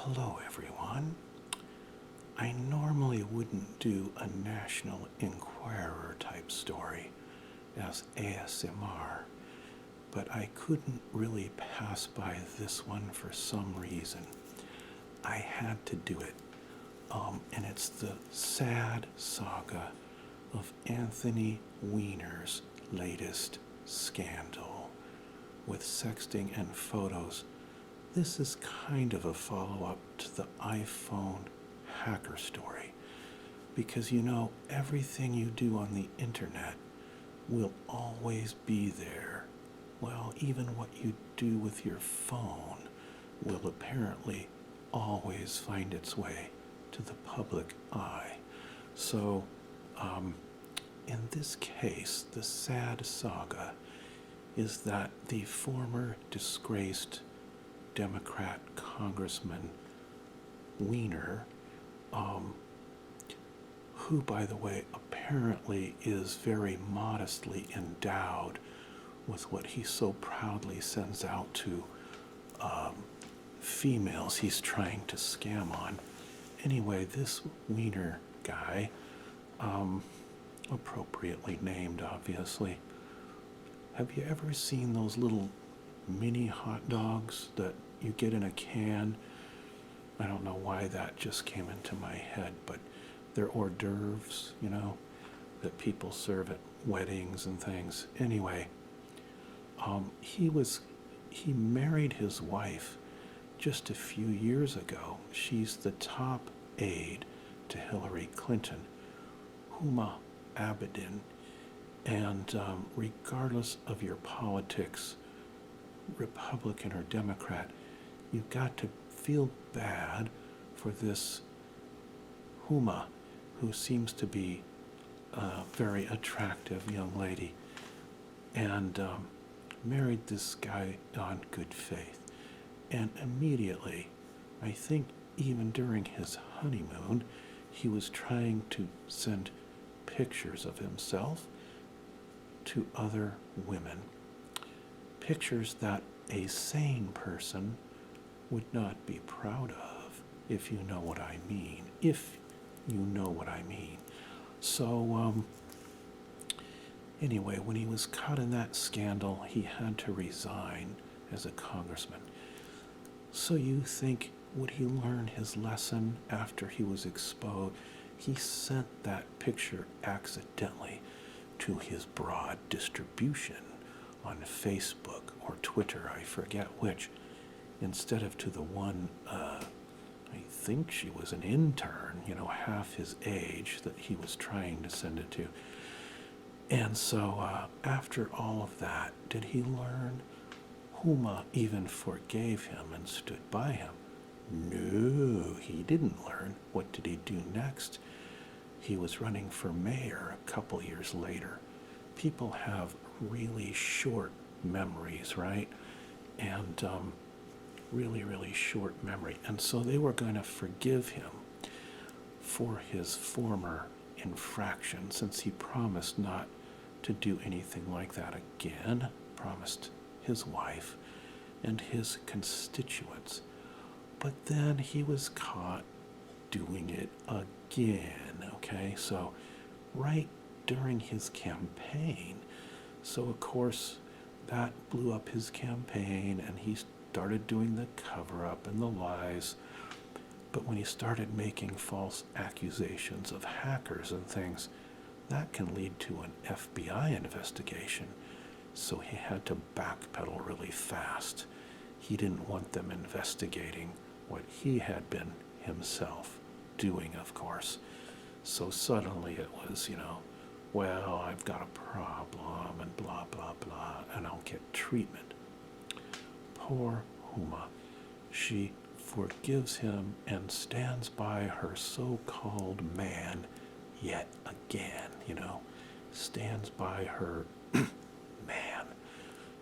Hello, everyone. I normally wouldn't do a National Enquirer type story as ASMR, but I couldn't really pass by this one for some reason. I had to do it. And it's the sad saga of Anthony Weiner's latest scandal with sexting and photos. This is kind of a follow-up to the iPhone hacker story because everything you do on the internet will always be there. Well, even what you do with your phone will apparently always find its way to the public eye. So, in this case, the sad saga is that the former disgraced Democrat Congressman Weiner, who, by the way, apparently is very modestly endowed with what he so proudly sends out to females he's trying to scam on. Anyway, this Weiner guy, appropriately named, obviously. Have you ever seen those little mini hot dogs that you get in a can? I don't know why that just came into my head, but they're hors d'oeuvres, that people serve at weddings and things. Anyway, he married his wife just a few years ago. She's the top aide to Hillary Clinton, Huma Abedin, and regardless of your politics, Republican or Democrat, you've got to feel bad for this Huma, who seems to be a very attractive young lady, and married this guy on good faith. And immediately, I think even during his honeymoon, he was trying to send pictures of himself to other women. Pictures that a sane person would not be proud of, if you know what I mean. So, anyway, when he was caught in that scandal, he had to resign as a congressman. So you think, would he learn his lesson after he was exposed? He sent that picture accidentally to his broad distribution on Facebook or Twitter, I forget which, instead of to the one, I think she was an intern, half his age, that he was trying to send it to. And so after all of that, did he learn? Huma even forgave him and stood by him. No, he didn't learn. What did he do next? He was running for mayor a couple years later. People have really short memories, right? And really, really short memory. And so they were going to forgive him for his former infraction, since he promised not to do anything like that again, promised his wife and his constituents. But then he was caught doing it again, okay? So right during his campaign. So of course that blew up his campaign, and he started doing the cover-up and the lies. But when he started making false accusations of hackers and things, that can lead to an FBI investigation. So he had to backpedal really fast. He didn't want them investigating what he had been himself doing, of course. So suddenly it was, well, I've got a problem and blah, blah, blah, and I'll get treatment. Poor Huma. She forgives him and stands by her so-called man yet again, stands by her man,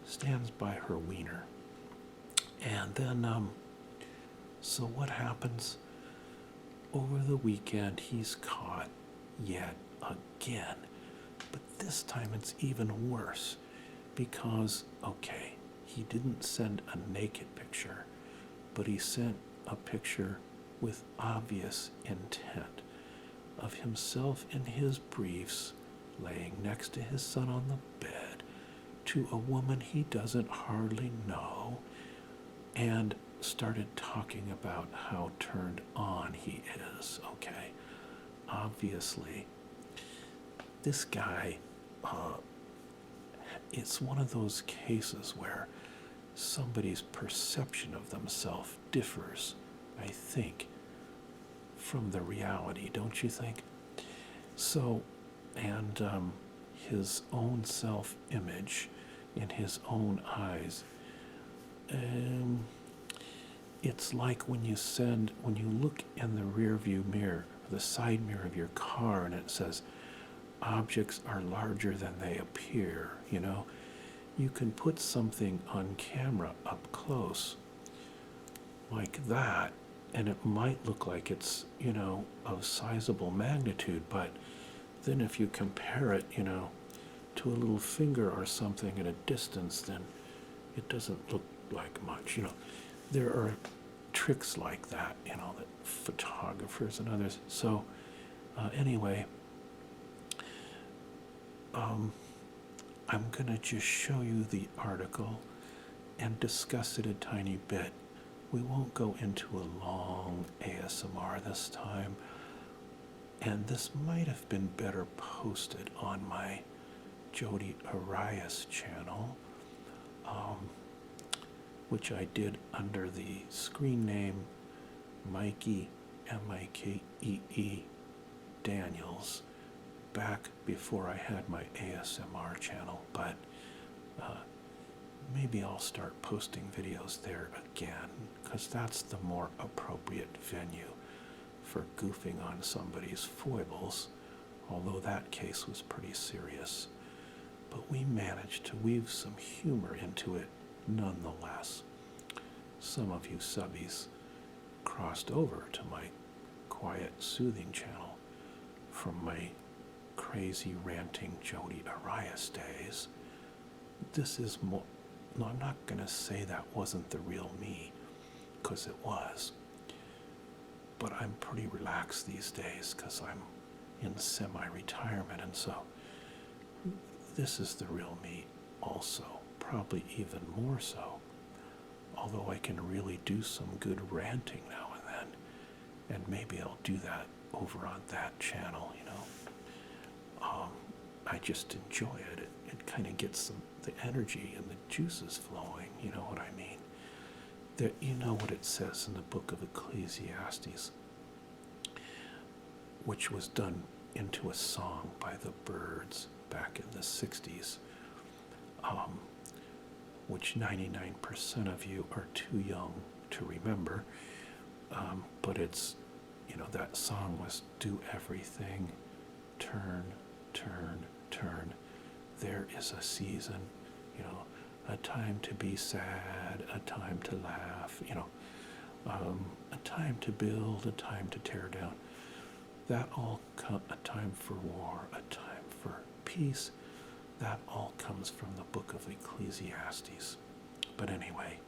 stands by her wiener. And then, so what happens? Over the weekend, he's caught yet again. But this time it's even worse because, okay, he didn't send a naked picture, but he sent a picture with obvious intent of himself in his briefs laying next to his son on the bed to a woman he doesn't hardly know, and started talking about how turned on he is, okay? Obviously, this guy, it's one of those cases where somebody's perception of themselves differs, I think, from the reality, don't you think? So, and his own self-image in his own eyes, it's like when you look in the rear view mirror, the side mirror of your car, and it says, objects are larger than they appear, you know? You can put something on camera up close like that, and it might look like it's, you know, of sizable magnitude, but then if you compare it, you know, to a little finger or something at a distance, then it doesn't look like much, you know. There are tricks like that, you know, that photographers and others. So anyway, I'm going to just show you the article and discuss it a tiny bit. We won't go into a long ASMR this time, and this might have been better posted on my Jody Arias channel, which I did under the screen name Mikey, M-I-K-E-E, Daniels, back before I had my ASMR channel, but maybe I'll start posting videos there again, because that's the more appropriate venue for goofing on somebody's foibles, although that case was pretty serious. But we managed to weave some humor into it nonetheless. Some of you subbies crossed over to my quiet, soothing channel from my crazy, ranting Jody Arias days. This is more, no, I'm not going to say that wasn't the real me, because it was. But I'm pretty relaxed these days because I'm in semi-retirement, and so this is the real me also, probably even more so, although I can really do some good ranting now and then, and maybe I'll do that over on that channel, you know. I just enjoy it. It kind of gets the energy and the juices flowing, you know what I mean? That, you know what it says in the book of Ecclesiastes, which was done into a song by the Byrds back in the 60s, which 99% of you are too young to remember, but it's, you know, that song was do everything, turn, turn, turn. There is a season, you know, a time to be sad, a time to laugh, you know, a time to build, a time to tear down. That all a time for war, a time for peace. That all comes from the book of Ecclesiastes. But anyway,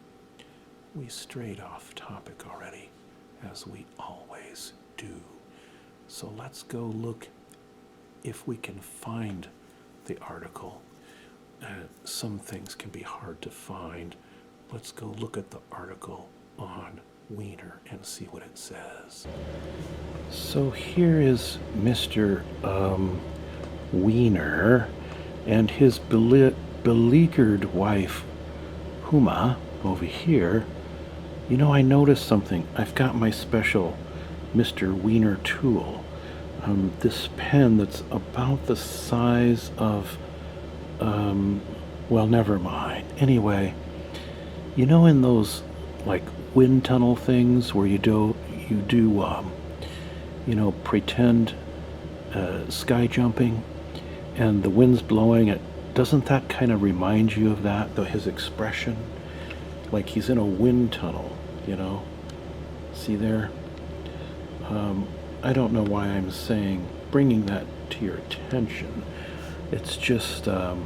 we strayed off topic already, as we always do. So let's go look if we can find the article. Some things can be hard to find. Let's go look at the article on Weiner and see what it says. So here is Mr. Weiner and his beleaguered wife, Huma, over here. You know, I noticed something. I've got my special Mr. Weiner tool. This pen that's about the size of, well, never mind. Anyway, you know, in those like wind tunnel things where you do, you know, pretend sky jumping, and the wind's blowing it. Doesn't that kind of remind you of that, though, his expression? Like he's in a wind tunnel, you know? See there? I don't know why I'm bringing that to your attention. It's just an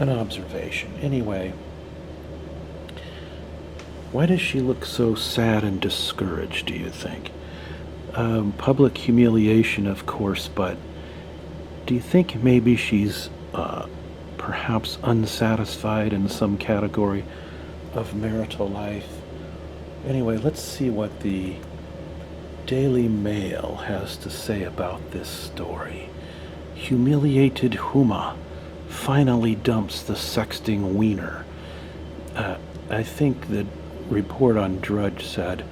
observation. Anyway, Why does she look so sad and discouraged, do you think? Public humiliation, of course, but do you think maybe she's perhaps unsatisfied in some category of marital life? Anyway, let's see what the Daily Mail has to say about this story. Humiliated Huma finally dumps the sexting Weiner. I think the report on Drudge said,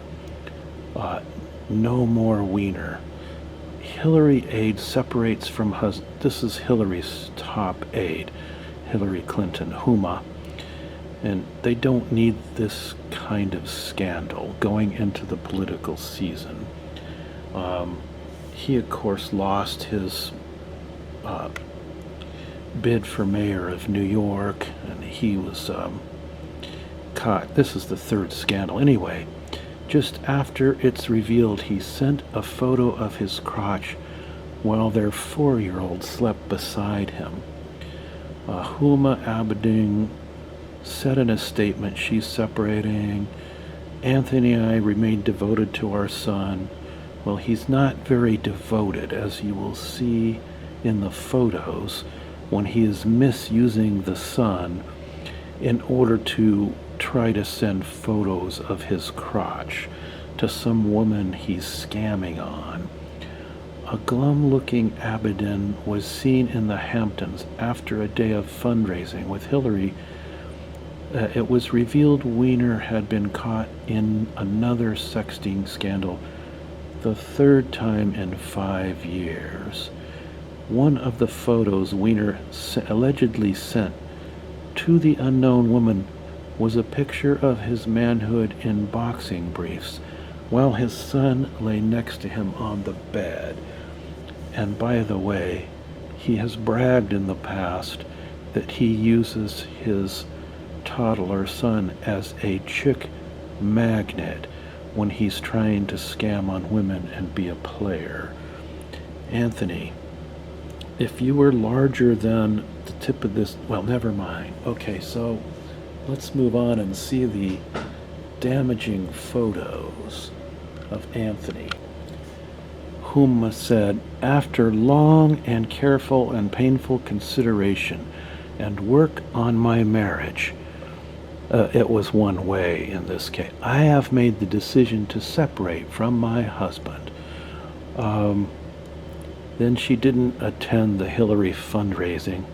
no more Weiner. Hillary aide separates from husband. This is Hillary's top aide, Hillary Clinton, Huma. And they don't need this kind of scandal going into the political season. He, of course, lost his bid for mayor of New York, and he was caught. This is the third scandal. Anyway, just after it's revealed, he sent a photo of his crotch while their 4-year-old slept beside him. Huma Abedin said in a statement, she's separating. Anthony and I remain devoted to our son. Well, he's not very devoted, as you will see in the photos, when he is misusing the son in order to try to send photos of his crotch to some woman he's scamming on. A glum-looking Abedin was seen in the Hamptons after a day of fundraising with Hillary. It was revealed Weiner had been caught in another sexting scandal, the third time in 5 years. One of the photos Weiner allegedly sent to the unknown woman was a picture of his manhood in boxing briefs, while his son lay next to him on the bed. And by the way, he has bragged in the past that he uses his toddler son as a chick magnet when he's trying to scam on women and be a player. Anthony, if you were larger than the tip of this, well, never mind. Okay, so let's move on and see the damaging photos of Anthony. Huma said, after long and careful and painful consideration and work on my marriage, it was one way in this case, I have made the decision to separate from my husband. Then she didn't attend the Hillary fundraising.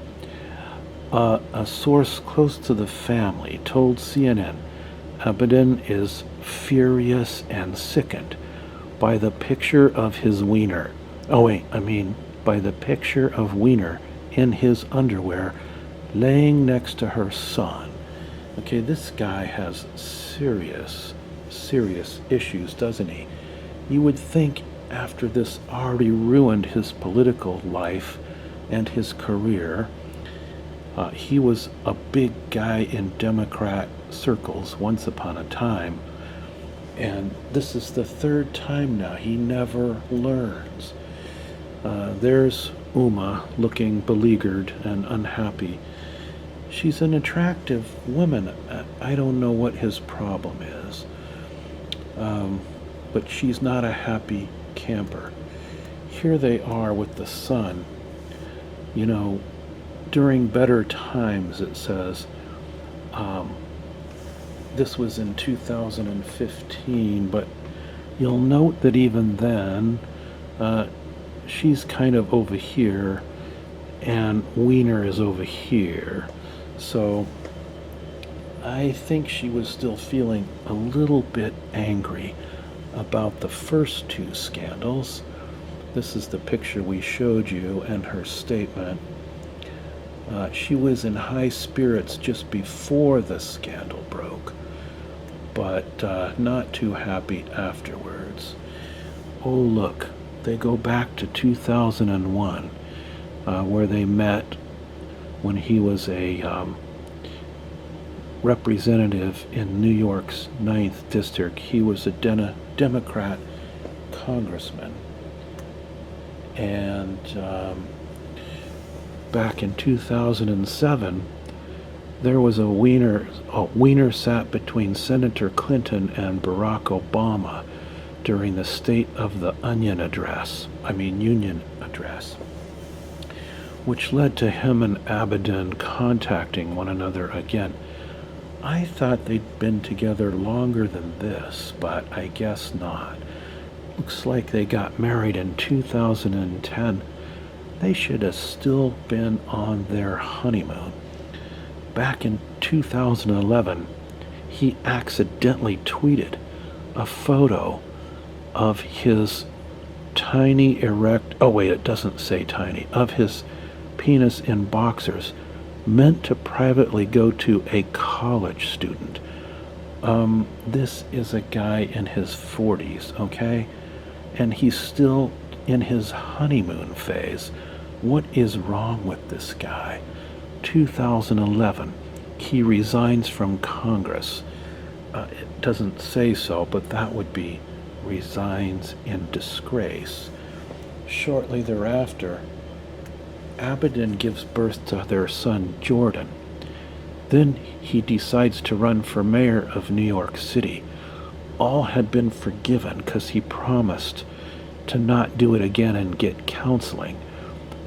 A source close to the family told CNN Abedin is furious and sickened by the picture of his wiener. By the picture of Weiner in his underwear laying next to her son. Okay, this guy has serious issues, doesn't he? You would think after this already ruined his political life and his career, he was a big guy in Democrat circles once upon a time, and this is the third time now. He never learns. There's Uma looking beleaguered and unhappy. She's an attractive woman. I don't know what his problem is, but she's not a happy camper. Here they are with the son. You know, during better times, it says. This was in 2015, but you'll note that even then, she's kind of over here, and Weiner is over here. So I think she was still feeling a little bit angry about the first two scandals. This is the picture we showed you and her statement. She was in high spirits just before the scandal broke, but not too happy afterwards. Oh, look, they go back to 2001, where they met when he was a representative in New York's 9th District. He was a Democrat congressman. And back in 2007, There was a Weiner sat between Senator Clinton and Barack Obama during the State of the Union address, which led to him and Abadan contacting one another again. I thought they'd been together longer than this, but I guess not. Looks like they got married in 2010. They should have still been on their honeymoon. Back in 2011, he accidentally tweeted a photo of his tiny erect, oh wait, it doesn't say tiny, of his penis in boxers, meant to privately go to a college student. This is a guy in his 40s, okay? And he's still in his honeymoon phase. What is wrong with this guy? 2011, he resigns from Congress. It doesn't say so, but that would be resigns in disgrace. Shortly thereafter, Abadan gives birth to their son Jordan. Then he decides to run for mayor of New York City. All had been forgiven because he promised to not do it again and get counseling.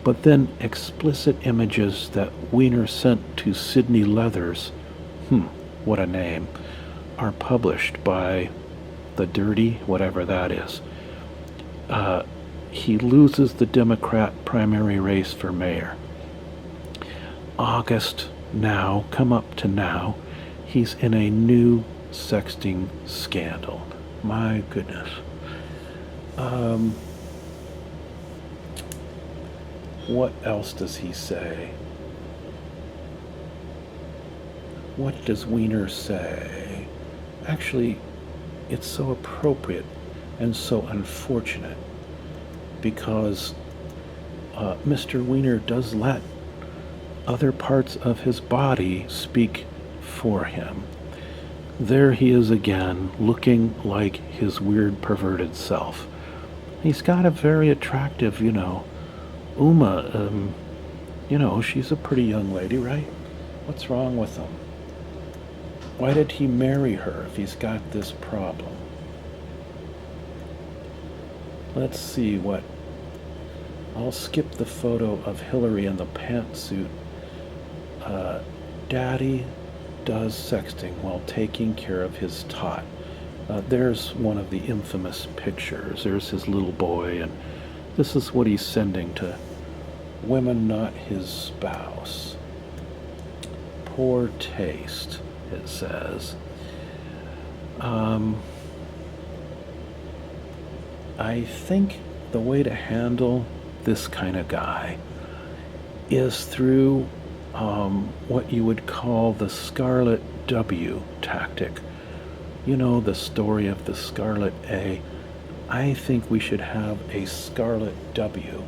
But then explicit images that Weiner sent to Sidney Leathers, what a name, are published by the Dirty, whatever that is. He loses the Democrat primary race for mayor. August now, come up to now, he's in a new sexting scandal. My goodness. What else does he say? What does Weiner say? Actually, it's so appropriate and so unfortunate because Mr. Weiner does let other parts of his body speak for him. There he is again, looking like his weird, perverted self. He's got a very attractive, Uma, she's a pretty young lady, right? What's wrong with him? Why did he marry her if he's got this problem? Let's see what... I'll skip the photo of Hillary in the pantsuit. Daddy does sexting while taking care of his tot. There's one of the infamous pictures. There's his little boy, and this is what he's sending to women not his spouse. Poor taste, it says. I think the way to handle this kind of guy is through what you would call the Scarlet W tactic. You know the story of the Scarlet A. I think we should have a Scarlet W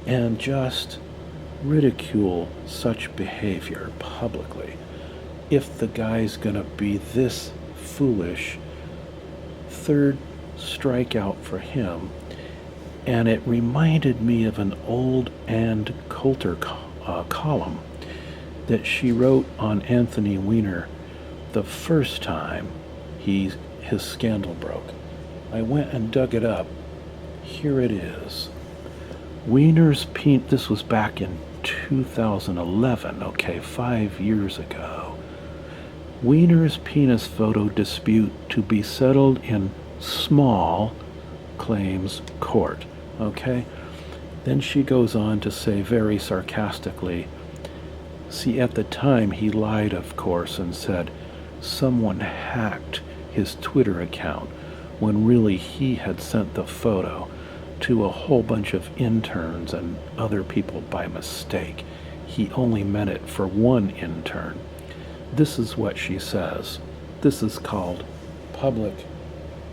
and just ridicule such behavior publicly. If the guy's gonna be this foolish, third strikeout for him. And it reminded me of an old Ann Coulter column that she wrote on Anthony Weiner the first time his scandal broke. I went and dug it up. Here it is. Weiner's this was back in 2011, okay, 5 years ago. Weiner's penis photo dispute to be settled in small claims court, okay? Then she goes on to say very sarcastically, see, at the time he lied, of course, and said someone hacked his Twitter account when really he had sent the photo to a whole bunch of interns and other people by mistake. He only meant it for one intern. This is what she says. This is called public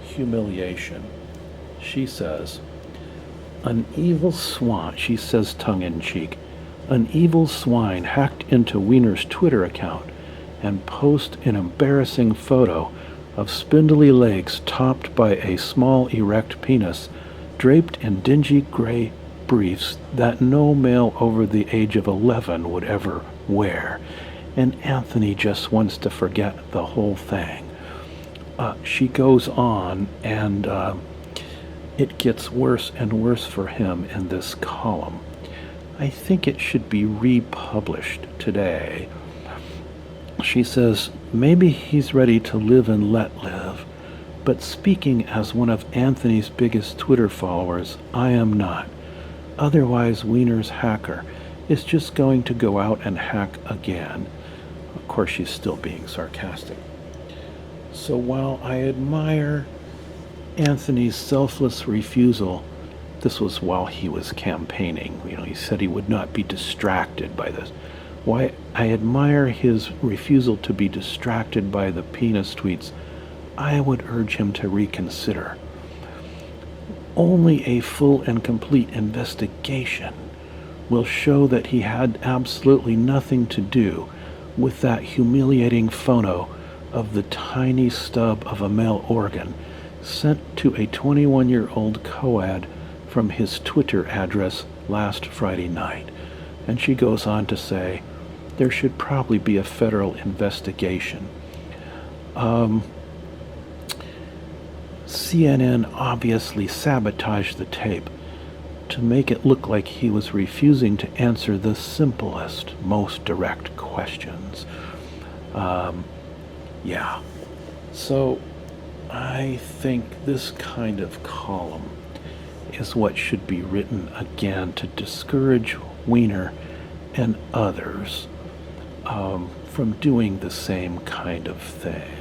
humiliation. She says, an evil swine, she says tongue-in-cheek, an evil swine hacked into Weiner's Twitter account and posted an embarrassing photo of spindly legs topped by a small erect penis draped in dingy gray briefs that no male over the age of 11 would ever where. And Anthony just wants to forget the whole thing. She goes on, and it gets worse and worse for him in this column. I think it should be republished today. She says, maybe he's ready to live and let live, but speaking as one of Anthony's biggest Twitter followers, I am not. Otherwise, Weiner's hacker is just going to go out and hack again. Of course, she's still being sarcastic. So while I admire Anthony's selfless refusal, this was while he was campaigning. He said he would not be distracted by this. Why I admire his refusal to be distracted by the penis tweets, I would urge him to reconsider. Only a full and complete investigation will show that he had absolutely nothing to do with that humiliating photo of the tiny stub of a male organ sent to a 21-year-old co-ed from his Twitter address last Friday night. And she goes on to say, there should probably be a federal investigation. CNN obviously sabotaged the tape to make it look like he was refusing to answer the simplest, most direct questions. Yeah. So I think this kind of column is what should be written again to discourage Weiner and others from doing the same kind of thing.